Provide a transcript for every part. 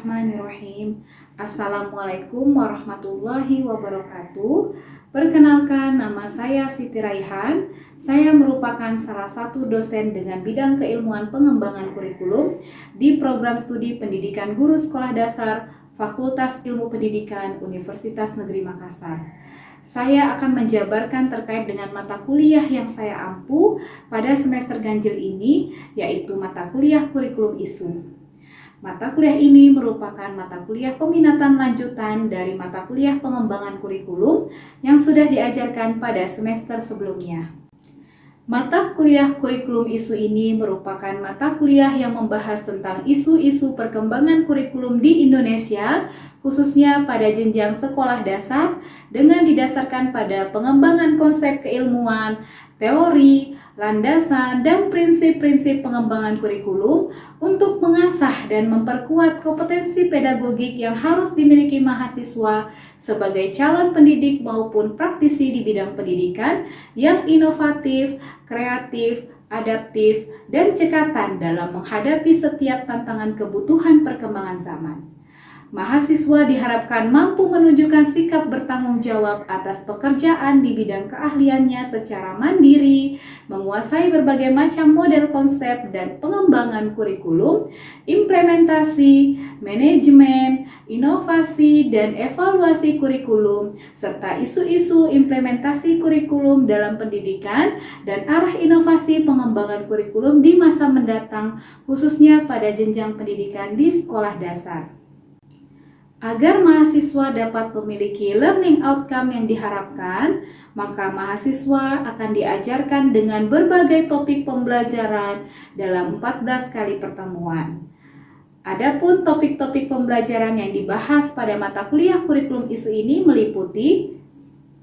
Bismillahirrahmanirrahim. Assalamualaikum warahmatullahi wabarakatuh. Perkenalkan, nama saya Siti Raihan. Saya merupakan salah satu dosen dengan bidang keilmuan pengembangan kurikulum di program studi pendidikan guru sekolah dasar Fakultas Ilmu Pendidikan Universitas Negeri Makassar. Saya akan menjabarkan terkait dengan mata kuliah yang saya ampu pada semester ganjil ini, yaitu mata kuliah kurikulum ISU. Mata kuliah ini merupakan mata kuliah peminatan lanjutan dari mata kuliah pengembangan kurikulum yang sudah diajarkan pada semester sebelumnya. Mata kuliah kurikulum ISU ini merupakan mata kuliah yang membahas tentang isu-isu perkembangan kurikulum di Indonesia, khususnya pada jenjang sekolah dasar, dengan didasarkan pada pengembangan konsep keilmuan, teori, landasan, dan prinsip-prinsip pengembangan kurikulum untuk mengasah dan memperkuat kompetensi pedagogik yang harus dimiliki mahasiswa sebagai calon pendidik maupun praktisi di bidang pendidikan yang inovatif, kreatif, adaptif, dan cekatan dalam menghadapi setiap tantangan kebutuhan perkembangan zaman. Mahasiswa diharapkan mampu menunjukkan sikap bertanggung jawab atas pekerjaan di bidang keahliannya secara mandiri, menguasai berbagai macam model konsep dan pengembangan kurikulum, implementasi, manajemen, inovasi, dan evaluasi kurikulum, serta isu-isu implementasi kurikulum dalam pendidikan dan arah inovasi pengembangan kurikulum di masa mendatang, khususnya pada jenjang pendidikan di sekolah dasar. Agar mahasiswa dapat memiliki learning outcome yang diharapkan, maka mahasiswa akan diajarkan dengan berbagai topik pembelajaran dalam 14 kali pertemuan. Adapun topik-topik pembelajaran yang dibahas pada mata kuliah kurikulum ISU ini meliputi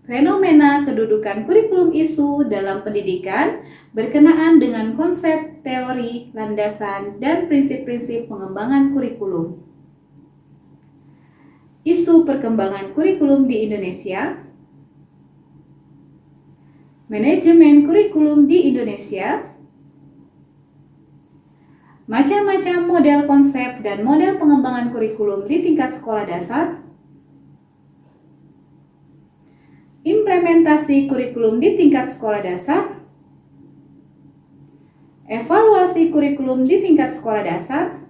fenomena kedudukan kurikulum ISU dalam pendidikan berkenaan dengan konsep, teori, landasan, dan prinsip-prinsip pengembangan kurikulum. Isu perkembangan kurikulum di Indonesia, manajemen kurikulum di Indonesia, macam-macam model konsep dan model pengembangan kurikulum di tingkat sekolah dasar, implementasi kurikulum di tingkat sekolah dasar, evaluasi kurikulum di tingkat sekolah dasar,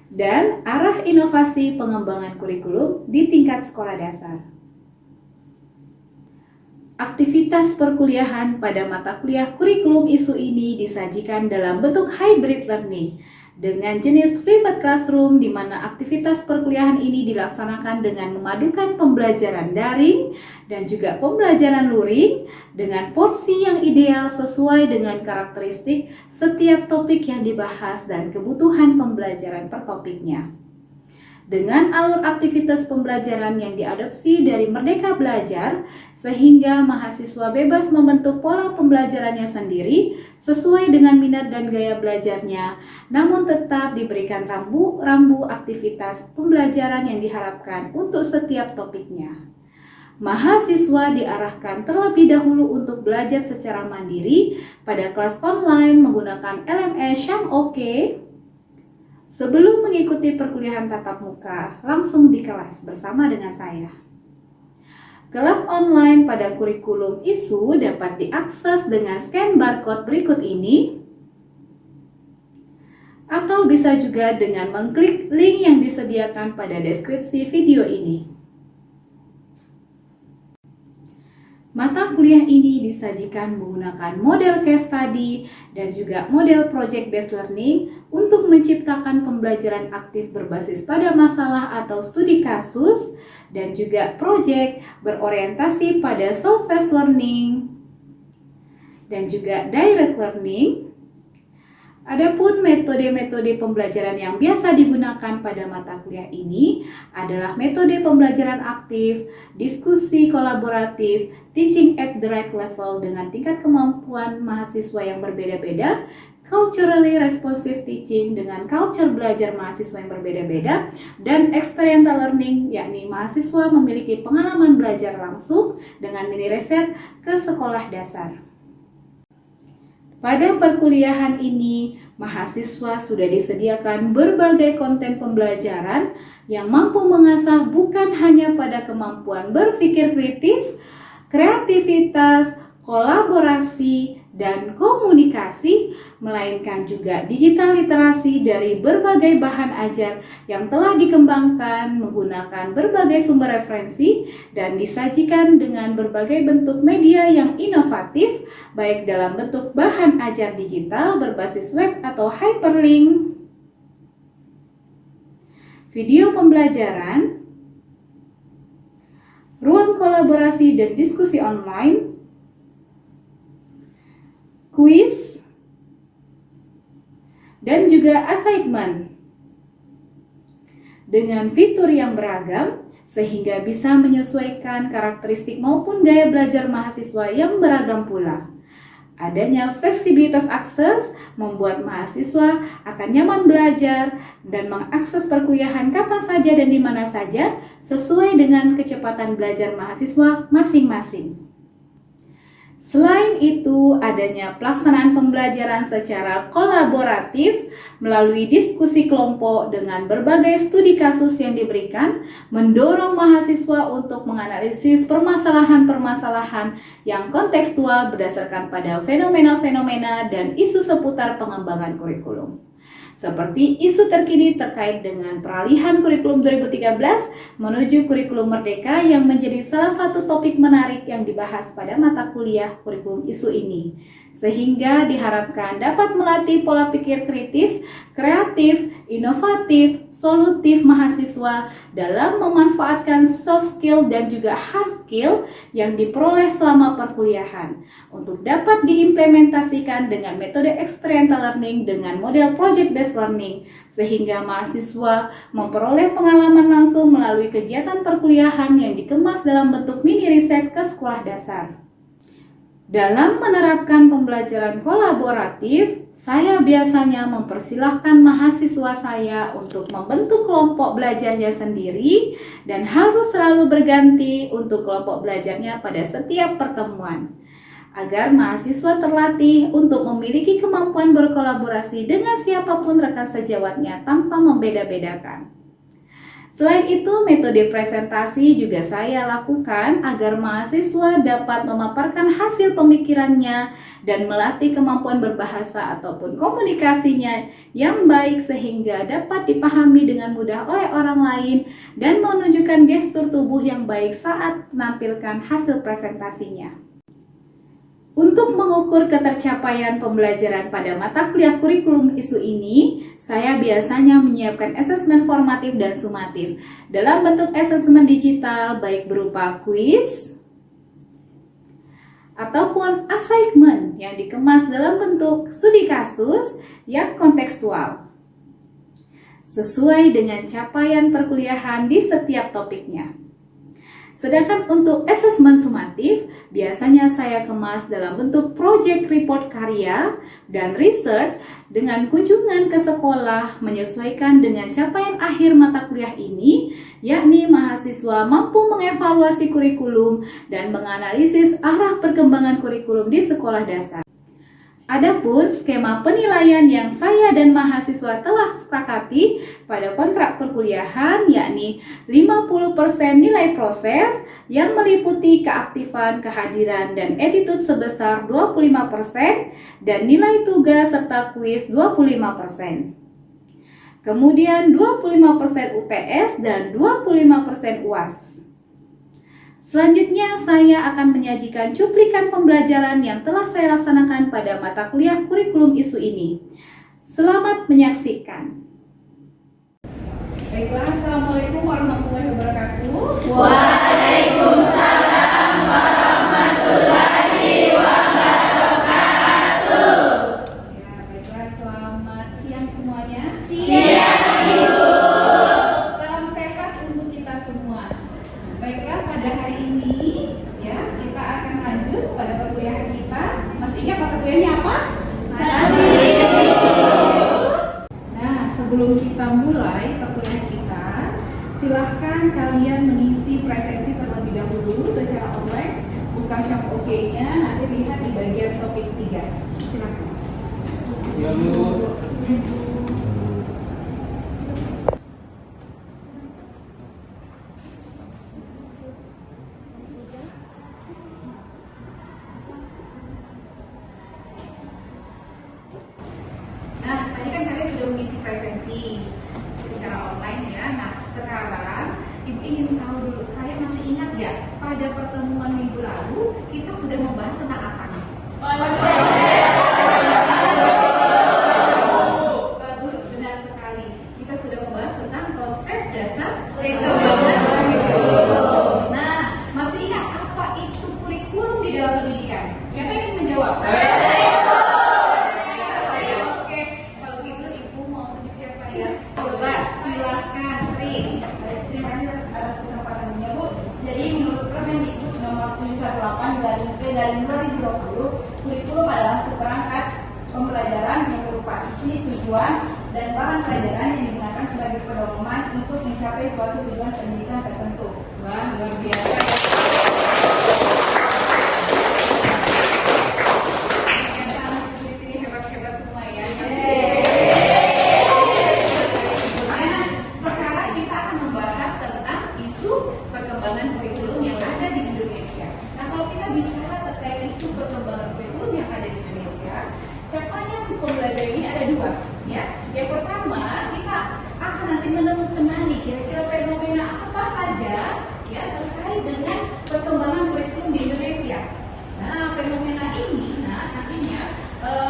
dan arah inovasi pengembangan kurikulum di tingkat sekolah dasar. Aktivitas perkuliahan pada mata kuliah kurikulum ISU ini disajikan dalam bentuk hybrid learning dengan jenis flipped classroom, di mana aktivitas perkuliahan ini dilaksanakan dengan memadukan pembelajaran daring dan juga pembelajaran luring dengan porsi yang ideal sesuai dengan karakteristik setiap topik yang dibahas dan kebutuhan pembelajaran per topiknya. Dengan alur aktivitas pembelajaran yang diadopsi dari Merdeka Belajar, sehingga mahasiswa bebas membentuk pola pembelajarannya sendiri sesuai dengan minat dan gaya belajarnya, namun tetap diberikan rambu-rambu aktivitas pembelajaran yang diharapkan untuk setiap topiknya. Mahasiswa diarahkan terlebih dahulu untuk belajar secara mandiri pada kelas online menggunakan LMS Syam-OK sebelum mengikuti perkuliahan tatap muka langsung di kelas bersama dengan saya. Kelas online pada kurikulum ISU dapat diakses dengan scan barcode berikut ini, atau bisa juga dengan mengklik link yang disediakan pada deskripsi video ini. Mata kuliah ini disajikan menggunakan model case study dan juga model project based learning untuk menciptakan pembelajaran aktif berbasis pada masalah atau studi kasus, dan juga project berorientasi pada self-paced learning dan juga direct learning. Adapun metode-metode pembelajaran yang biasa digunakan pada mata kuliah ini adalah metode pembelajaran aktif, diskusi kolaboratif, teaching at the right level dengan tingkat kemampuan mahasiswa yang berbeda-beda, culturally responsive teaching dengan culture belajar mahasiswa yang berbeda-beda, dan experiential learning, yakni mahasiswa memiliki pengalaman belajar langsung dengan mini riset ke sekolah dasar. Pada perkuliahan ini, Mahasiswa sudah disediakan berbagai konten pembelajaran yang mampu mengasah bukan hanya pada kemampuan berpikir kritis, kreativitas, kolaborasi, dan komunikasi, melainkan juga digital literasi dari berbagai bahan ajar yang telah dikembangkan menggunakan berbagai sumber referensi dan disajikan dengan berbagai bentuk media yang inovatif, baik dalam bentuk bahan ajar digital berbasis web atau hyperlink, video pembelajaran, ruang kolaborasi dan diskusi online, kuis, dan juga assignment dengan fitur yang beragam sehingga bisa menyesuaikan karakteristik maupun gaya belajar mahasiswa yang beragam pula. Adanya fleksibilitas akses membuat mahasiswa akan nyaman belajar dan mengakses perkuliahan kapan saja dan di mana saja sesuai dengan kecepatan belajar mahasiswa masing-masing. Selain itu, adanya pelaksanaan pembelajaran secara kolaboratif melalui diskusi kelompok dengan berbagai studi kasus yang diberikan, mendorong mahasiswa untuk menganalisis permasalahan-permasalahan yang kontekstual berdasarkan pada fenomena-fenomena dan isu seputar pengembangan kurikulum. Seperti isu terkini terkait dengan peralihan kurikulum 2013 menuju kurikulum merdeka yang menjadi salah satu topik menarik yang dibahas pada mata kuliah kurikulum isu ini. Sehingga diharapkan dapat melatih pola pikir kritis, kreatif, inovatif, solutif mahasiswa dalam memanfaatkan soft skill dan juga hard skill yang diperoleh selama perkuliahan untuk dapat diimplementasikan dengan metode experiential learning dengan model project based learning sehingga mahasiswa memperoleh pengalaman langsung melalui kegiatan perkuliahan yang dikemas dalam bentuk mini riset ke sekolah dasar. Dalam menerapkan pembelajaran kolaboratif, saya biasanya mempersilahkan mahasiswa saya untuk membentuk kelompok belajarnya sendiri dan harus selalu berganti untuk kelompok belajarnya pada setiap pertemuan, agar mahasiswa terlatih untuk memiliki kemampuan berkolaborasi dengan siapapun rekan sejawatnya tanpa membeda-bedakan. Selain itu, metode presentasi juga saya lakukan agar mahasiswa dapat memaparkan hasil pemikirannya dan melatih kemampuan berbahasa ataupun komunikasinya yang baik sehingga dapat dipahami dengan mudah oleh orang lain dan menunjukkan gestur tubuh yang baik saat menampilkan hasil presentasinya. Untuk mengukur ketercapaian pembelajaran pada mata kuliah kurikulum isu ini, saya biasanya menyiapkan asesmen formatif dan sumatif dalam bentuk asesmen digital baik berupa kuis ataupun assignment yang dikemas dalam bentuk studi kasus yang kontekstual sesuai dengan capaian perkuliahan di setiap topiknya. Sedangkan untuk asesmen sumatif, biasanya saya kemas dalam bentuk project report karya dan research dengan kunjungan ke sekolah menyesuaikan dengan capaian akhir mata kuliah ini, yakni mahasiswa mampu mengevaluasi kurikulum dan menganalisis arah perkembangan kurikulum di sekolah dasar. Adapun skema penilaian yang saya dan mahasiswa telah sepakati pada kontrak perkuliahan yakni 50% nilai proses yang meliputi keaktifan, kehadiran, dan attitude sebesar 25% dan nilai tugas serta kuis 25%. Kemudian 25% UTS dan 25% UAS. Selanjutnya, saya akan menyajikan cuplikan pembelajaran yang telah saya laksanakan pada mata kuliah kurikulum isu ini. Selamat menyaksikan. Baiklah, Assalamualaikum warahmatullahi wabarakatuh. Waalaikumsalam warahmatullahi wabarakatuh. Ya, baiklah, selamat siang semuanya. Siang, Ibu. Salam sehat untuk kita semua. Baiklah, pada hari ini ya kita akan lanjut pada perkuliahan kita. Masih ingat mata kuliahnya apa? Masih. Nah, sebelum kita mulai perkuliahan kita, silahkan kalian mengisi presensi terlebih dahulu secara online. Buka shop OK-nya, nanti lihat di bagian topik 3. Silahkan. Lalu Nah, tadi kan kalian sudah mengisi presensi secara online ya. Nah, sekarang Ibu ingin tahu dulu, kalian masih ingat ya pada pertemuan minggu lalu kita sudah membahas tentang apa nih? Bagus, benar sekali. Kita sudah membahas tentang konsep dasar perkembangan kurikulum. Nah, masih ingat apa itu kurikulum di dalam pendidikan? Siapa yang ingin menjawab? Oke, kalau gitu Ibu mau tunjuk siapa ya? Coba silakan Sri. Terima kasih atas kesempatannya, Bu. Jadi menurut Kemendikbud nomor 718 dari 2020, kurikulum adalah seperangkat pembelajaran yang berupa isi, tujuan, dan bahan pelajaran yang digunakan sebagai pedoman untuk mencapai suatu tujuan pendidikan tertentu. Wah, luar biasa. Di sini hebat-hebat semua ya. Nah, sekarang kita akan membahas tentang isu perkembangan kurikulum yang ada di Indonesia. Nah, kalau kita bicara terkait isu perkembangan kurikulum yang ada di Indonesia, capaian pembelajaran ini ada dua, ya. Yang pertama, kita akan nanti mengenali kira-kira fenomena apa saja ya terkait dengan perkembangan kurikulum di Indonesia. Nah, fenomena ini nantinya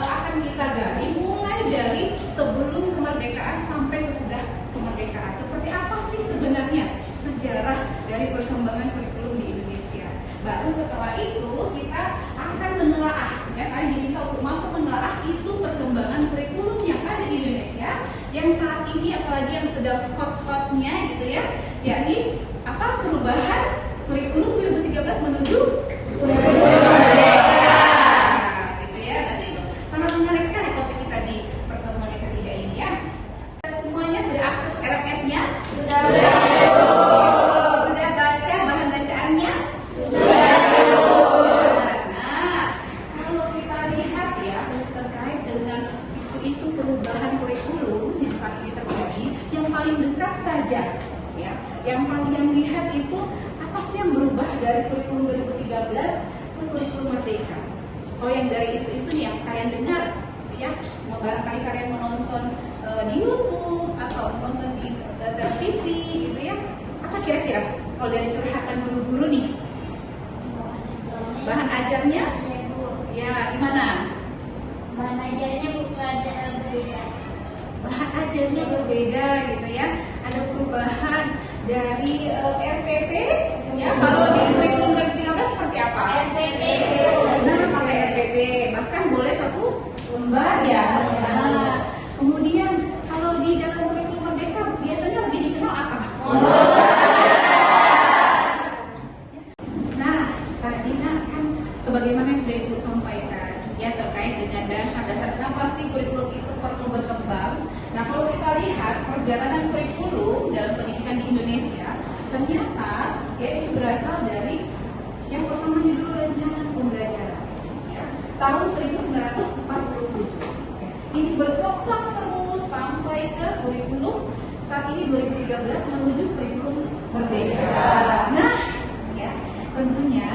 akan kita gali mulai dari sebelum kemerdekaan sampai sesudah kemerdekaan. Seperti apa sih sebenarnya sejarah dari perkembangan kurikulum di Indonesia? Baru setelah itu kita akan menelaah, ya, tadi diminta untuk mampu menelaah isu perkembangan kurikulum yang ada di Indonesia yang saat ini apalagi yang sedang hot-hotnya gitu ya, yakni apa perubahan kurikulum 2013 menuju kurikulum merdeka. Gitu ya, nanti sangat menarik sekali topik kita di pertemuan yang ketiga ini ya. Semuanya sudah akses RMS-nya? Sudah baca bahan bacaannya? Nah, kalau kita lihat ya terkait dengan isu-isu perubahan kurikulum yang saat ini terjadi, yang paling dekat saja ya, yang paling lihat itu apa sih yang berubah dari kurikulum 2013 ke kurikulum merdeka. Oh, yang dari isu-isu yang kalian dengar ya, barangkali kalian menonton di YouTube atau menonton di televisi gitu ya. Apa kira-kira kalau dari curhatan guru-guru nih? Bahan ajarnya ya gimana? Bahan ajarnya bukan berbeda. Bahan ajarnya berbeda gitu ya. Ada perubahan dari RPP ya. Kalau di kurikulum 2013 seperti apa? RPP. Nah, pakai RPP. Bahkan boleh satu lembar ya. Nah, kemudian kalau di dalam kurikulum merdeka biasanya lebih dikenal apa? Nah, tadi kan sebagaimana yang sudah Ibu sampaikan ya terkait dengan dasar-dasar kenapa sih kurikulum itu perlu berkembang. Nah, kalau kita lihat perjalanan kurikulum dalam pendidikan di Indonesia, ternyata ya itu berasal dari yang pertama dulu rencana pembelajaran ya, tahun 1947. Ya. Ini berkembang terus sampai ke kurikulum saat ini 2013 menuju kurikulum merdeka. Nah, ya tentunya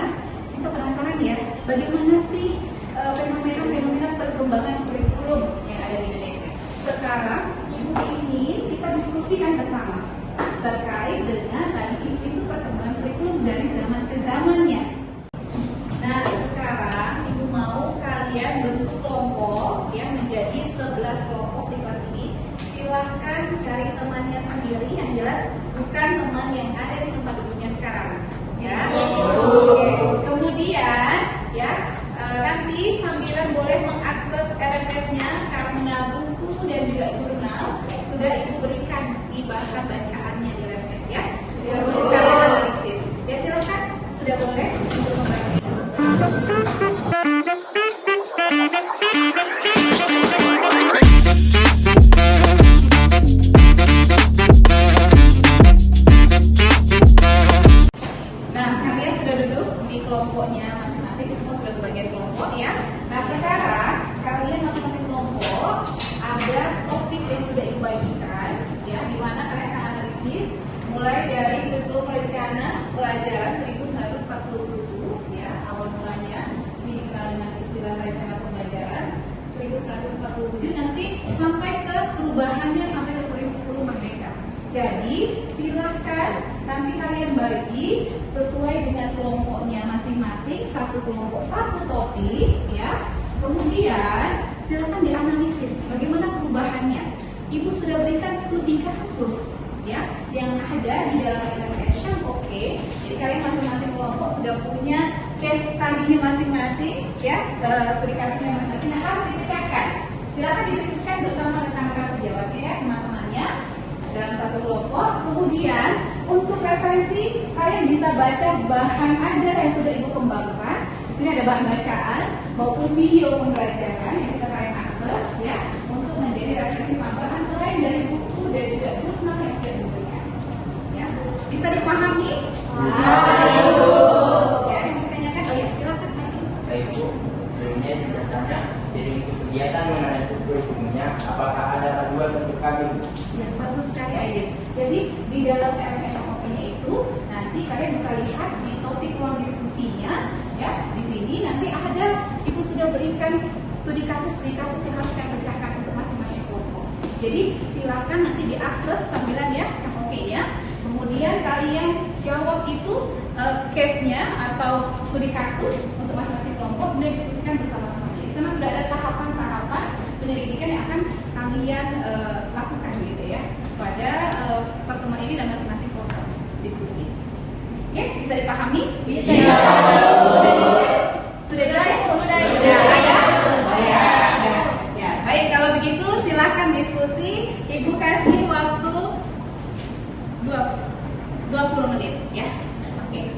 kita penasaran ya bagaimana sih fenomena-fenomena perkembangan kurikulum yang ada di Indonesia. Sekarang Ibu ingin kita diskusikan bersama terkait dengan tadi isu-isu perkembangan kurikulum dari zaman ke zamannya. Nah, sekarang Ibu mau kalian bentuk kelompok yang menjadi 11 kelompok di kelas ini. Silahkan cari temannya sendiri yang jelas bukan teman yang ada di tempat duduknya sekarang. Ya. Oke. Kemudian ya nanti sambilan boleh mengakses RMS-nya karena buku dan juga jurnal sudah Ibu berikan di bahan bacaannya di RMS ya. Kalian analisis. Ya silakan sudah boleh untuk membantu. Nah, kalian sudah duduk di kelompoknya masing-masing, semua sudah kebagian kelompok ya. Nah, sekarang kalian masing-masing kelompok ada mulai dari kurikulum rencana pelajaran 1947 ya, awal mulanya ini dikenal dengan istilah rencana pembelajaran 1947, nanti sampai ke perubahannya sampai ke kurikulum merdeka. Jadi silahkan nanti kalian bagi sesuai dengan kelompoknya masing-masing, satu kelompok satu topik ya. Kemudian silahkan dianalisis bagaimana perubahannya. Ibu sudah berikan studi kasus ya yang ada di dalam LMS yang oke. Jadi kalian masing-masing kelompok sudah punya case study-nya masing-masing ya, studi kasusnya masing-masing harus dipecahkan. Silakan didiskusikan bersama rekan-rekan sejawatnya ya, teman-temannya dalam satu kelompok. Kemudian untuk referensi kalian bisa baca bahan ajar yang sudah ibu kembangkan. Di sini ada bahan bacaan maupun video pembelajaran yang bisa kalian akses ya untuk menjadi referensi tambahan selain dari buku dan juga jurnal yang sudah diberikan. Ya, bisa dipahami? Ya, yang ditanyakan, oh ya silakan tadi. Baik Bu, sebelumnya saya bertanya, jadi untuk kegiatan menganalisis kurikulumnya, apakah ada panduan untuk kami? Ya, bagus sekali Aiden. Jadi di dalam LMS nya itu nanti kalian bisa lihat di topik ruang diskusinya ya. Di sini nanti ada ibu sudah berikan studi kasus yang harus kalian pecahkan untuk masing-masing kelompok. Jadi silakan nanti diakses sambilan ya, yang oke ya. Kemudian kalian jawab itu case-nya atau studi kasus untuk masing-masing kelompok, kemudian diskusikan bersama-sama. Di sana sudah ada tahapan-tahapan penyelidikan yang akan kalian lakukan gitu ya pada pertemuan ini dan masing-masing kelompok diskusi. Oke, bisa dipahami? Bisa. Sudah jelas? Sudah. Ya, baik kalau begitu silahkan diskusi. Ibu kasih waktu 20 menit ya. Oke.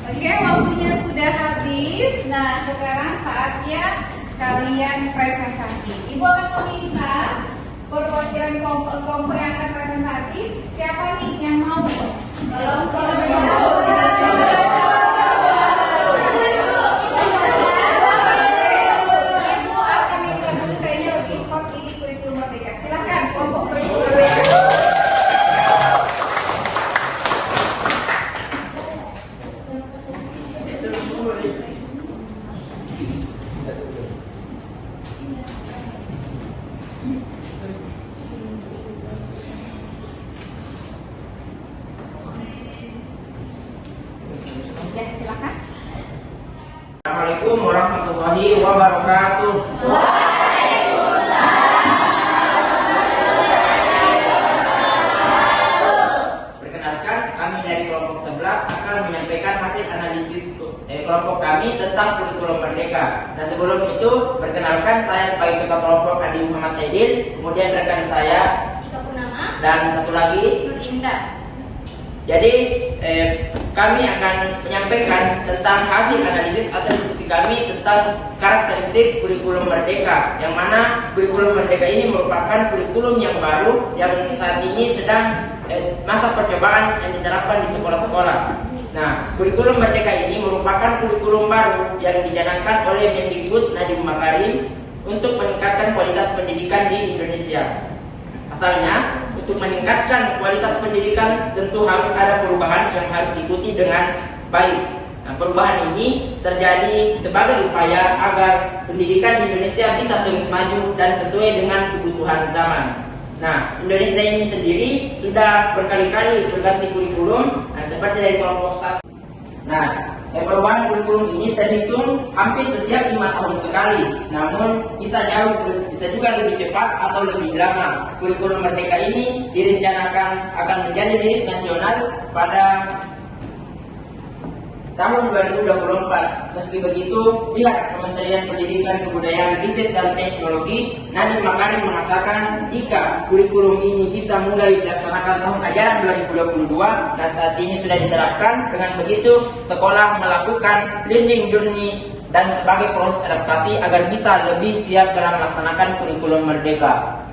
Oke, waktunya sudah habis. Nah, sekarang saatnya kalian presentasi. Ibu akan meminta perwakilan kelompok yang akan presentasi. Siapa nih yang mau? Ibu akan minta dulu, kayaknya lebih hot ini kurikulum merdeka. Silakan kelompok kurikulum merdeka. Ya, silakan. Assalamualaikum warahmatullahi wabarakatuh. Perkenalkan, kami dari kelompok 11 akan menyampaikan hasil analisis kelompok kami tentang kurikulum merdeka. Dan sebelum itu, perkenalkan saya sebagai ketua kelompok Adi Muhammad Aidil, kemudian rekan saya Ika Purnama dan satu lagi Nur Indah. Jadi kami akan menyampaikan tentang hasil analisis atau diskusi kami tentang karakteristik kurikulum merdeka, yang mana kurikulum merdeka ini merupakan kurikulum yang baru yang saat ini sedang masa percobaan yang diterapkan di sekolah-sekolah. Nah, kurikulum merdeka ini merupakan kurikulum baru yang dicanangkan oleh Mendikbud Nadiem Makarim untuk meningkatkan kualitas pendidikan di Indonesia. Asalnya, untuk meningkatkan kualitas pendidikan tentu harus ada perubahan yang harus diikuti dengan baik. Nah, perubahan ini terjadi sebagai upaya agar pendidikan di Indonesia bisa terus maju dan sesuai dengan kebutuhan zaman. Nah, Indonesia ini sendiri sudah berkali-kali berganti kurikulum, dan seperti dari kelompok 1. Nah, perubahan kurikulum ini terhitung hampir setiap 5 tahun sekali. Namun bisa juga lebih cepat atau lebih lama. Kurikulum merdeka ini direncanakan akan menjadi milik nasional pada tahun 2024. Meski begitu, pihak Kementerian Pendidikan, Kebudayaan, Riset dan Teknologi Nadiem Makarim mengatakan jika kurikulum ini bisa mulai dilaksanakan tahun ajaran 2022 dan saat ini sudah diterapkan, dengan begitu sekolah melakukan learning journey dan sebagai proses adaptasi agar bisa lebih siap dalam melaksanakan kurikulum merdeka.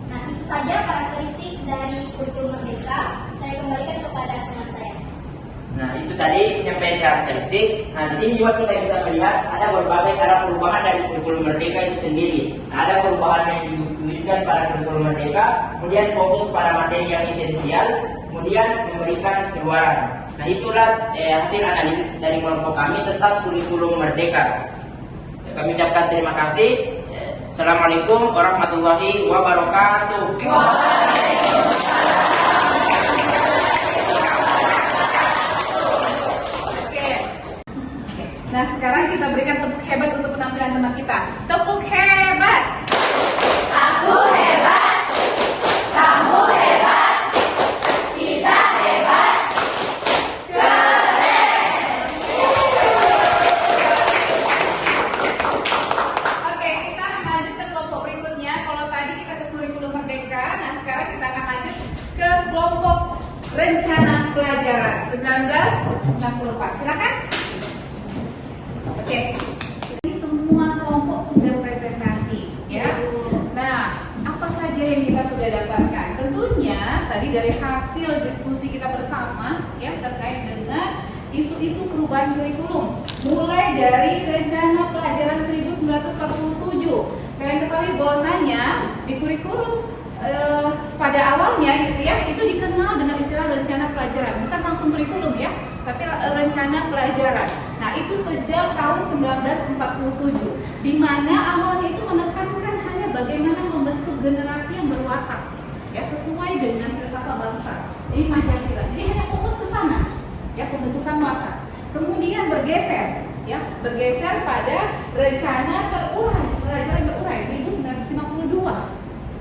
Nah, itu saja karakteristik dari kurikulum merdeka. Saya kembalikan kepada teman saya. Nah, itu tadi penyampaian karakteristik. Nah, di sini juga kita bisa melihat ada perubahan dari kurikulum merdeka itu sendiri. Nah, ada perubahan yang diwujudkan pada kurikulum merdeka, kemudian fokus pada materi yang esensial, kemudian memberikan keluaran. Nah, itulah hasil analisis dari kelompok kami tentang kurikulum merdeka. Kami ucapkan terima kasih. Assalamualaikum warahmatullahi wabarakatuh. Nah, sekarang kita berikan tepuk hebat untuk penampilan teman kita. Tepuk hebat. Aku hebat. Kamu hebat. Kita hebat. Oke, kita akan lanjut ke kelompok berikutnya. Kalau tadi kita ke kurikulum merdeka, nah sekarang kita akan lanjut ke kelompok rencana pelajaran 1964. Silakan. Oke. Ini semua kelompok sudah presentasi, ya. Nah, apa saja yang kita sudah dapatkan? Tentunya tadi dari hasil diskusi kita bersama, ya, terkait dengan isu-isu perubahan kurikulum. Mulai dari rencana pelajaran 1947. Kalian ketahui bahwasanya di kurikulum pada awalnya gitu ya, itu dikenal dengan istilah rencana pelajaran, bukan langsung kurikulum ya, tapi rencana pelajaran. Nah, itu sejak tahun 1947, di mana awalnya itu menekankan hanya bagaimana membentuk generasi yang berwatak, ya, sesuai dengan filsafat bangsa. Ini Pancasila. Jadi hanya fokus ke sana, ya, pembentukan watak. Kemudian bergeser pada rencana terurai, pelajaran terurai 1952.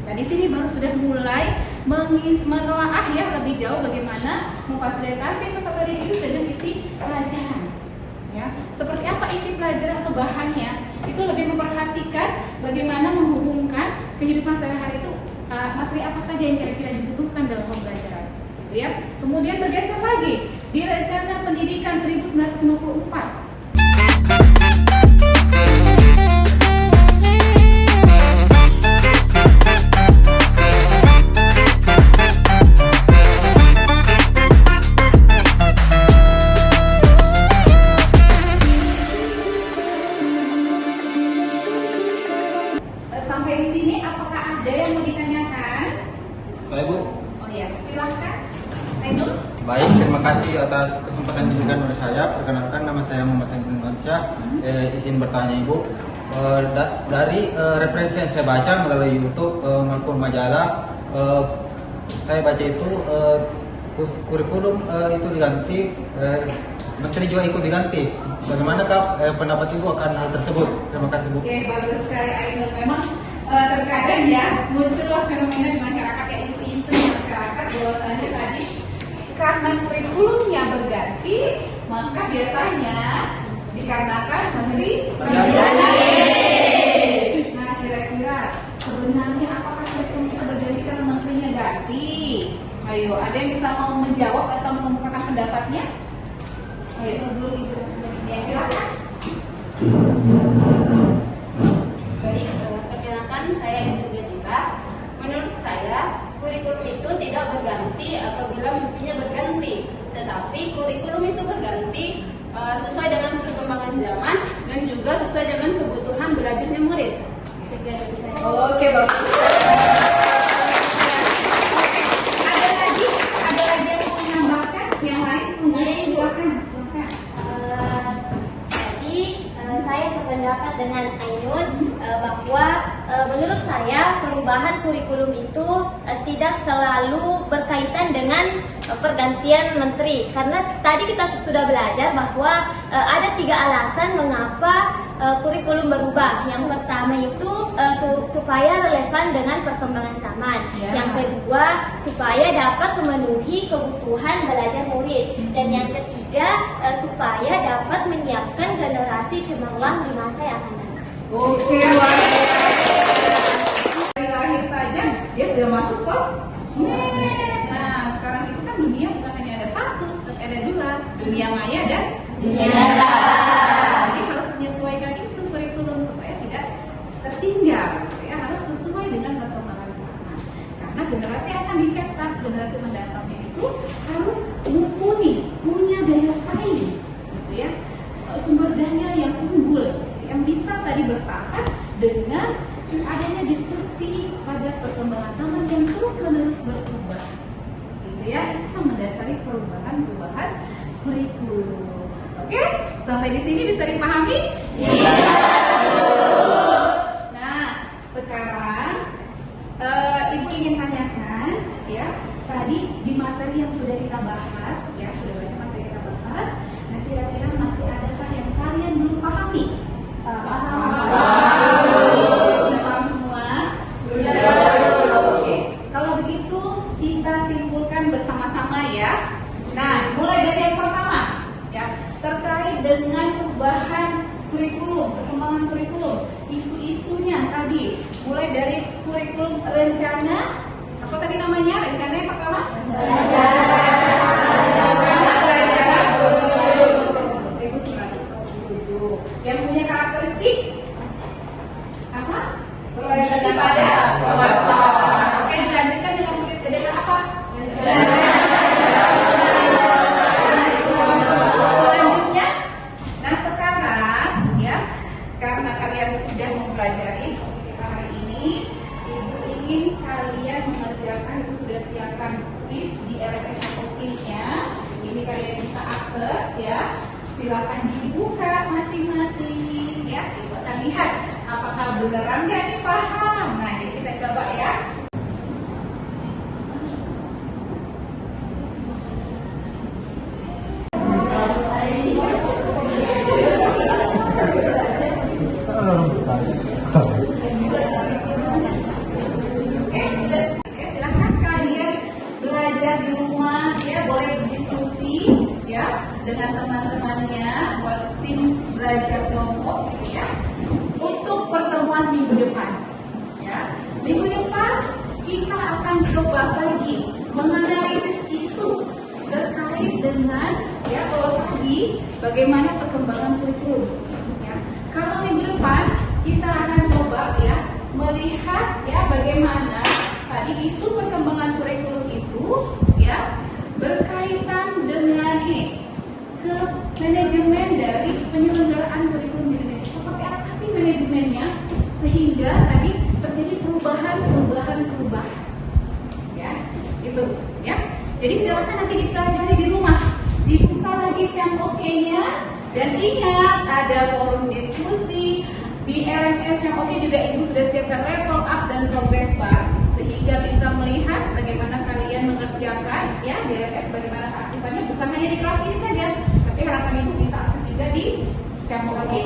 Nah, di sini baru sudah mulai menelaah ya lebih jauh bagaimana memfasilitasi peserta didik itu dengan isi pelajaran. Ya, seperti apa isi pelajaran atau bahannya, itu lebih memperhatikan bagaimana menghubungkan kehidupan sehari-hari itu, materi apa saja yang kira-kira dibutuhkan dalam pembelajaran. Ya. Kemudian bergeser lagi di rencana pendidikan 1954. Sampai di sini apakah ada yang mau ditanyakan? Saya Bu. Oh ya, silahkan. Ainul. Baik, terima kasih atas kesempatan diberikan oleh saya. Perkenalkan, nama saya Muhammad Ainul Nurmansyah. Izin bertanya Ibu. Dari referensi yang saya baca melalui YouTube maupun majalah, saya baca itu kurikulum itu diganti, menteri juga ikut diganti. Bagaimanakah pendapat Ibu akan hal tersebut? Terima kasih Bu. Oke, bagus sekali Ainul. Memang terkadang ya muncullah fenomena di masyarakat ya, isu-isu di masyarakat bahwasanya tadi karena kurikulumnya berganti, maka biasanya dikarenakan menteri berganti. Nah, kira-kira sebenarnya apakah kurikulumnya berganti karena menterinya ganti? Ayo, ada yang bisa mau menjawab atau mengemukakan pendapatnya? Ayo, sebelum Ibu ya, silakan. Baik, perkenalkan saya Ibu Betita. Menurut saya, kurikulum itu tidak berganti apabila menterinya berganti, tetapi kurikulum itu berganti sesuai dengan perkembangan zaman dan juga sesuai dengan kebutuhan belajarnya murid. Sekian dari saya. Oke, bagus. Ada lagi yang mau menambahkan? Yang lain? Silakan. Jadi saya sependapat dengan Ainul bahwa menurut saya perubahan kurikulum itu tidak selalu berkaitan dengan pergantian menteri, karena tadi kita sudah belajar bahwa ada 3 alasan mengapa kurikulum berubah. Yang pertama itu supaya relevan dengan perkembangan zaman. Ya. Yang kedua supaya dapat memenuhi kebutuhan belajar murid. Dan yang ketiga supaya dapat menyiapkan generasi cemerlang di masa yang akan datang. Oke, luar biasa. Dari lahir saja dia sudah masuk Nah, sekarang itu kan dunia bukan hanya ada satu, tapi ada dua, dunia maya dan dunia nyata. Jadi harus menyesuaikan itu kurikulum supaya tidak tertinggal, ya harus sesuai dengan perkembangan zaman. Karena generasi yang akan dicetak, generasi mendatangnya itu harus mumpuni, punya daya saing, gitu ya, sumber daya yang unggul, yang bisa tadi bertahan dengan adanya diskusi pada perkembangan zaman yang terus-menerus berubah, gitu ya. Itu yang mendasari perubahan kurikulum. Oke, sampai di sini bisa dipahami? Iya. Nah, sekarang Ibu ingin tanyakan, ya, tadi di materi yang sudah kita bahas, ya, sudah banyak materi kita bahas. Nah, kira-kira masih adakah yang kalian belum pahami? Sudah paham semua? Sudah. Oke, kalau begitu kita simpulkan bersama-sama ya. Nah, mulai dari yang pertama, ya, terkait dengan perubahan kurikulum, perkembangan kurikulum, isu-isunya tadi, mulai dari kurikulum rencana, apa tadi namanya? Rencana yang pertama? Rencana pelajaran 1947. Yang punya karakteristik apa? Berorientasi pada wartawan. Oke, dilanjutkan dengan apa? Selanjutnya, nah sekarang ya, karena kalian sudah mempelajari topik hari ini, Ibu ingin kalian mengerjakan, Ibu sudah siapkan kuis di LMS Shopee-nya. Ini kalian bisa akses ya. Silakan dibuka masing-masing ya. Ibu akan lihat apakah beneran nggak nih paham. Nah, jadi kita coba ya. Silahkan kalian belajar di rumah ya, boleh berdiskusi ya dengan teman-temannya buat tim belajar kelompok gitu ya. Untuk pertemuan minggu depan ya, minggu depan kita akan coba lagi menganalisis isu terkait dengan ya, kalau tadi bagaimana perkembangan kurikulum ya. Kalau minggu depan kita akan coba ya melihat ya bagaimana tadi isu perkembangan kurikulum itu ya berkaitan dengan ke manajemen dari penyelenggaraan kurikulum di Indonesia. Seperti apa sih manajemennya sehingga tadi terjadi perubahan ya itu ya. Jadi silakan nanti dipelajari di rumah, dibuka lagi Shopee-nya dan ingat ada forum diskusi. Di LMS yang oke juga Ibu sudah siapkan level up dan progress bar sehingga bisa melihat bagaimana kalian mengerjakan ya di LMS, bagaimana keaktifannya bukan hanya di kelas ini saja, tapi harapan Ibu bisa aktif juga di Shopee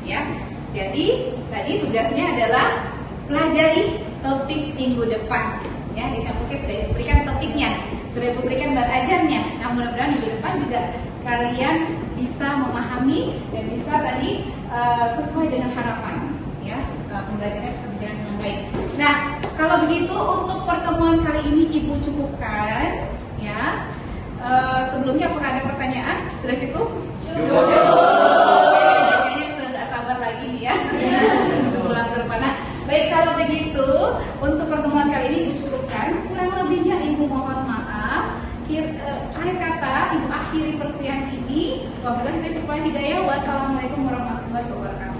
ya. Jadi tadi tugasnya adalah pelajari topik minggu depan ya. Di Shopee sudah Ibu berikan topiknya, sudah Ibu berikan bab ajarnya. Nah, mudah-mudahan minggu depan juga kalian bisa memahami dan bisa tadi sesuai dengan harapan ya, pembelajarannya bisa berjalan dengan baik. Nah, kalau begitu untuk pertemuan kali ini Ibu cukupkan ya. Sebelumnya apakah ada pertanyaan? Sudah cukup? Cukup. Kayaknya sudah tidak sabar lagi nih ya untuk pulang ke rumah. Nah, baik, kalau begitu untuk pertemuan kali ini Ibu cukupkan. Kurang lebihnya Ibu mohon maaf. Akhir kata Ibu akhiri perkuliahan ini. Wabillahi taufiq wal hidayah. Wassalamualaikum warahmatullahi wabarakatuh.